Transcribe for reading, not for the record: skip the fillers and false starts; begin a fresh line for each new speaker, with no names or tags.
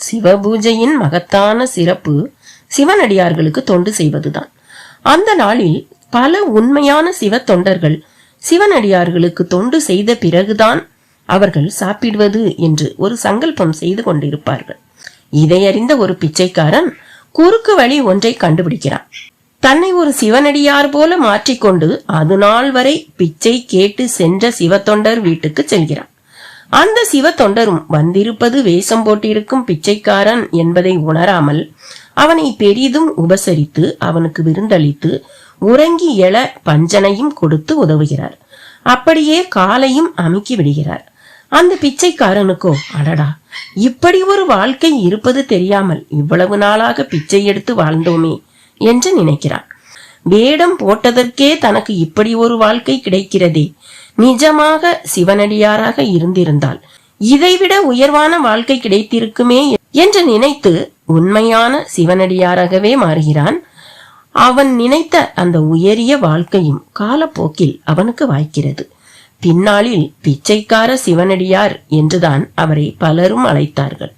சிவபூஜையின் மகத்தான சிறப்பு சிவனடியார்களுக்கு தொண்டு செய்வதுதான். அந்த நாளில் பல உண்மையான சிவ தொண்டர்கள் சிவனடியார்களுக்கு தொண்டு செய்த பிறகுதான் அவர்கள் சாப்பிடுவது என்று ஒரு சங்கல்பம் செய்து கொண்டிருப்பார்கள். இதை அறிந்த ஒரு பிச்சைக்காரன் குறுக்கு வழி ஒன்றை கண்டுபிடிக்கிறான். தன்னை ஒரு சிவனடியார் போல மாற்றிக்கொண்டு அது நாள் வரை பிச்சை கேட்டு சென்ற சிவத்தொண்டர் வீட்டுக்கு செல்கிறான். அந்த சிவ தொண்டரும் வந்திருப்பது வேஷம் போட்டிருக்கும் பிச்சைக்காரன் என்பதை உணராமல் அவனை பெரிதும் உபசரித்து அவனுக்கு விருந்தளித்து உறங்கி எழ பஞ்சனையும் கொடுத்து உதவுகிறார். அப்படியே காலையும் அமுக்கி விடுகிறார். அந்த பிச்சைக்காரனுக்கோ, அடடா, இப்படி ஒரு வாழ்க்கை இருப்பது தெரியாமல் இவ்வளவு நாளாக பிச்சை எடுத்து வாழ்ந்தோமே என்று நினைக்கிறான். வேடம் போட்டதற்கே தனக்கு இப்படி ஒரு வாழ்க்கை கிடைக்கிறதே, நிஜமாக சிவனடியாராக இருந்திருந்தால் இதைவிட உயர்வான வாழ்க்கை கிடைத்திருக்குமே என்று நினைத்து உண்மையான சிவனடியாராகவே மாறுகிறான். அவன் நினைத்த அந்த உயரிய வாழ்க்கையும் காலப்போக்கில் அவனுக்கு வாய்க்கிறது. பின்னாளில் பிச்சைக்கார சிவனடியார் என்றுதான் அவரை பலரும் அழைத்தார்கள்.